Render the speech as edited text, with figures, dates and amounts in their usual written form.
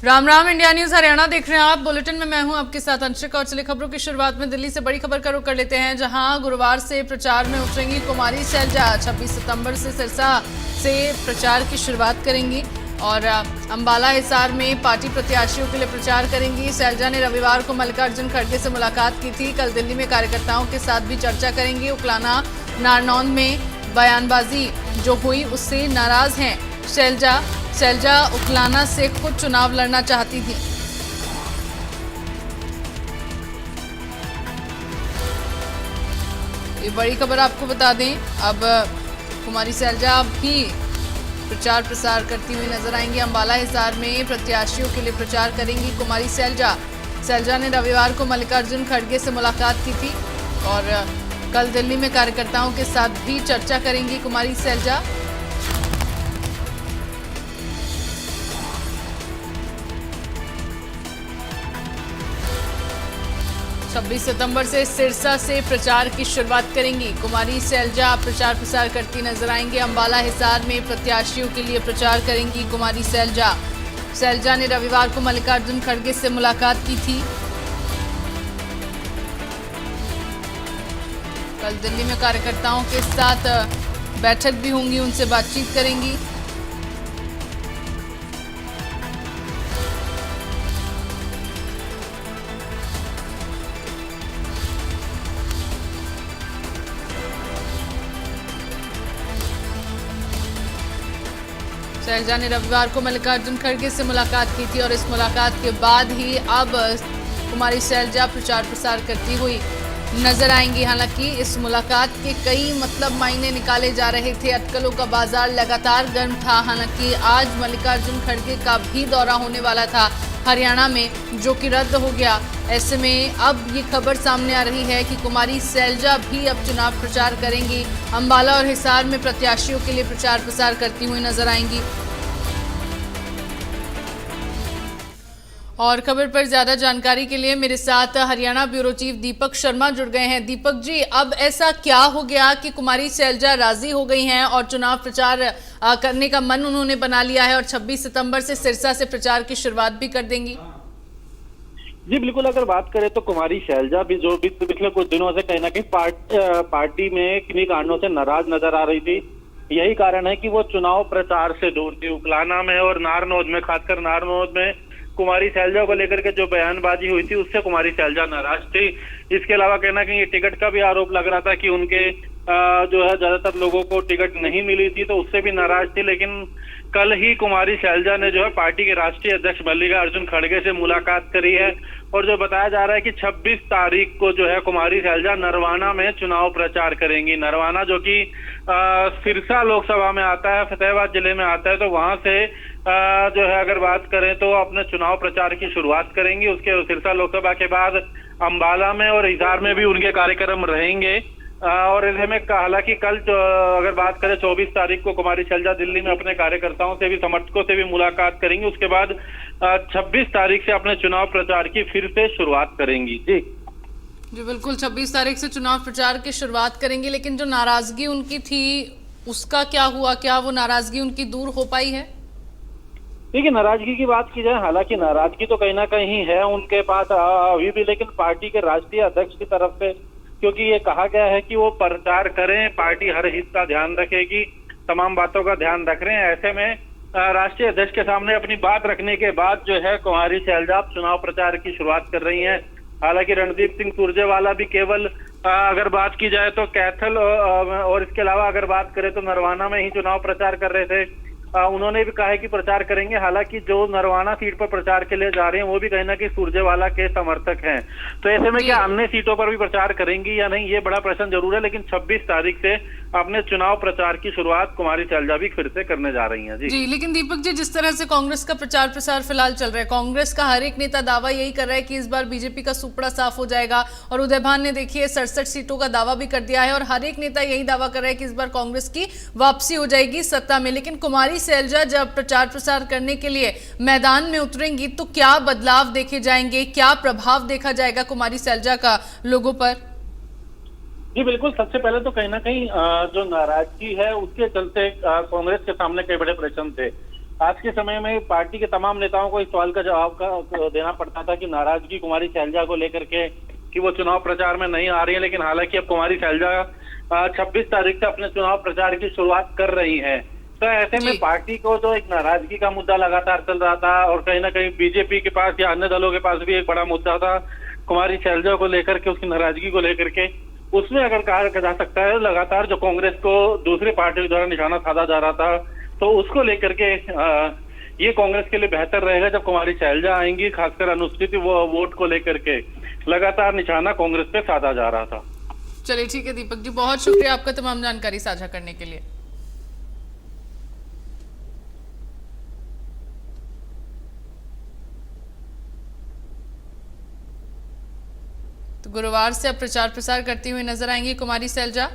Ram Ram. India news Haryana देख रहे हैं आप। बुलेटिन में मैं हूं आपके साथ अंशिका। और चले खबरों की शुरुआत में दिल्ली से बड़ी खबर का रुख कर लेते हैं, जहां गुरुवार से प्रचार में उतरेंगी कुमारी शैलजा। 26 सितंबर से सिरसा से प्रचार की शुरुआत करेंगी और अंबाला हिसार में पार्टी प्रत्याशियों के लिए प्रचार करेंगी। शैलजा ने रविवार को मल्लिकार्जुन खड़गे से मुलाकात की थी। कल दिल्ली में कार्यकर्ताओं के साथ भी चर्चा करेंगी। उकलाना नारनौंद में बयानबाजी जो हुई उससे नाराज हैं शैलजा उकलाना से खुद चुनाव लड़ना चाहती थी। ये बड़ी खबर आपको बता दें, अब कुमारी शैलजा भी प्रचार प्रसार करती हुई नजर आएंगी। अंबाला हिसार में प्रत्याशियों के लिए प्रचार करेंगी कुमारी शैलजा ने रविवार को मल्लिकार्जुन खड़गे से मुलाकात की थी और कल दिल्ली में कार्यकर्ताओं के साथ भी चर्चा करेंगी कुमारी शैलजा। छब्बीस सितंबर से सिरसा से प्रचार की शुरुआत करेंगी कुमारी शैलजा। प्रचार प्रसार करती नजर आएंगे। अंबाला हिसार में प्रत्याशियों के लिए प्रचार करेंगी कुमारी शैलजा ने रविवार को मल्लिकार्जुन खड़गे से मुलाकात की थी। कल दिल्ली में कार्यकर्ताओं के साथ बैठक भी होंगी, उनसे बातचीत करेंगी। शैलजा ने रविवार को मल्लिकार्जुन खड़गे से मुलाकात की थी और इस मुलाकात के बाद ही अब कुमारी शैलजा प्रचार प्रसार करती हुई नजर आएंगी। हालांकि इस मुलाकात के कई मायने निकाले जा रहे थे। अटकलों का बाजार लगातार गर्म था। हालांकि आज मल्लिकार्जुन खड़गे का भी दौरा होने वाला था हरियाणा में, जो कि रद्द हो गया। ऐसे में अब ये खबर सामने आ रही है कि कुमारी शैलजा भी अब चुनाव प्रचार करेंगी। अंबाला और हिसार में प्रत्याशियों के लिए प्रचार प्रसार करती हुई नजर आएंगी। और खबर पर ज्यादा जानकारी के लिए मेरे साथ हरियाणा ब्यूरो चीफ दीपक शर्मा जुड़ गए हैं। दीपक जी, अब ऐसा क्या हो गया कि कुमारी शैलजा राजी हो गई हैं और चुनाव प्रचार करने का मन उन्होंने बना लिया है और 26 सितंबर से सिरसा से प्रचार की शुरुआत भी कर देंगी? जी बिल्कुल, अगर बात करें तो कुमारी शैलजा भी जो पिछले कुछ दिनों से कहीं ना कहीं पार्टी में किन्हीं कारणों से नाराज नजर आ रही थी। यही कारण है कि वो चुनाव प्रचार से दूर थी। उकलाना में और नारनौंद में, खासकर नारनौंद में कुमारी शैलजा को लेकर के जो बयानबाजी हुई थी उससे कुमारी शैलजा नाराज थी। इसके अलावा कहना कि टिकट का भी आरोप लग रहा था कि उनके जो है ज्यादातर लोगों को टिकट नहीं मिली थी, तो उससे भी नाराज थी। लेकिन कल ही कुमारी शैलजा ने जो है पार्टी के राष्ट्रीय अध्यक्ष मल्लिकार्जुन खड़गे से मुलाकात करी है और जो बताया जा रहा है कि 26 तारीख को जो है कुमारी शैलजा नरवाना में चुनाव प्रचार करेंगी। नरवाना जो कि सिरसा लोकसभा में आता है, फतेहाबाद जिले में आता है, तो वहां से जो है अगर बात करें तो अपने चुनाव प्रचार की शुरुआत करेंगी। उसके सिरसा लोकसभा के बाद अंबाला में और हिसार में भी उनके कार्यक्रम रहेंगे। और इन्हें में हालांकि कल अगर बात करें 24 तारीख को कुमारी शैलजा दिल्ली में अपने कार्यकर्ताओं से भी, समर्थकों से भी मुलाकात करेंगी। उसके बाद 26 तारीख से अपने चुनाव प्रचार की फिर से शुरुआत करेंगी। जी बिल्कुल, 26 तारीख से चुनाव प्रचार की शुरुआत करेंगी। लेकिन जो नाराजगी उनकी थी उसका क्या हुआ? क्या वो नाराजगी उनकी दूर हो पाई है? देखिए, नाराजगी की बात की जाए, हालांकि नाराजगी तो कहीं ना कहीं है उनके पास अभी भी, लेकिन पार्टी के राष्ट्रीय अध्यक्ष की तरफ से, क्योंकि ये कहा गया है कि वो प्रचार करें, पार्टी हर हित का ध्यान रखेगी, तमाम बातों का ध्यान रख रहे हैं। ऐसे में राष्ट्रीय अध्यक्ष के सामने अपनी बात रखने के बाद जो है कुमारी शैलजा चुनाव प्रचार की शुरुआत कर रही हैं। हालांकि रणदीप सिंह सुरजेवाला भी केवल अगर बात की जाए तो कैथल और इसके अलावा अगर बात करें तो नरवाना में ही चुनाव प्रचार कर रहे थे। उन्होंने भी कहा है कि प्रचार करेंगे। हालांकि जो नरवाना सीट पर प्रचार के लिए जा रहे हैं वो भी कहीं ना कहीं सुरजेवाला के समर्थक हैं, तो ऐसे में क्या अन्य सीटों पर भी प्रचार करेंगी या नहीं, ये बड़ा प्रश्न जरूर है। लेकिन 26 तारीख से अपने चुनाव प्रचार की शुरुआत कुमारी शैलजा भी फिर से करने जा रही हैं। जी लेकिन दीपक जी, जिस तरह से कांग्रेस का प्रचार प्रसार फिलहाल चल रहा है, कांग्रेस का हर एक नेता दावा यही कर रहा है कि इस बार बीजेपी का सुपड़ा साफ हो जाएगा और उदय भान ने देखिए 67 सीटों का दावा भी कर दिया है और हर एक नेता यही दावा कर रहा है कि इस बार कांग्रेस की वापसी हो जाएगी सत्ता में। लेकिन कुमारी शैलजा जब प्रचार प्रसार करने के लिए मैदान में उतरेंगी तो क्या बदलाव देखे जाएंगे, क्या प्रभाव देखा जाएगा कुमारी शैलजा का लोगों पर? जी बिल्कुल, सबसे पहले तो कहीं ना कहीं जो नाराजगी है उसके चलते कांग्रेस के सामने कई बड़े प्रश्न थे। आज के समय में पार्टी के तमाम नेताओं को इस सवाल का जवाब देना पड़ता था कि नाराजगी कुमारी शैलजा को लेकर के कि वो चुनाव प्रचार में नहीं आ रही है, लेकिन हालांकि अब कुमारी शैलजा 26 तारीख से अपने चुनाव प्रचार की शुरुआत कर रही हैं। तो ऐसे में जी। पार्टी को जो एक नाराजगी का मुद्दा लगातार चल रहा था और कहीं ना कहीं बीजेपी के पास या अन्य दलों के पास भी एक बड़ा मुद्दा था कुमारी शैलजा को लेकर के, उसकी नाराजगी को लेकर के, उसमें अगर कहा जा सकता है लगातार जो कांग्रेस को दूसरी पार्टी द्वारा निशाना साधा जा रहा था, तो उसको लेकर के ये कांग्रेस के लिए बेहतर रहेगा जब कुमारी शैलजा आएंगी, खासकर अनुसूचित वोट को लेकर के लगातार निशाना कांग्रेस पे साधा जा रहा था। चलिए ठीक है दीपक जी, बहुत शुक्रिया आपका तमाम जानकारी साझा करने के लिए। तो गुरुवार से अब प्रचार प्रसार करती हुई नजर आएंगी कुमारी शैलजा।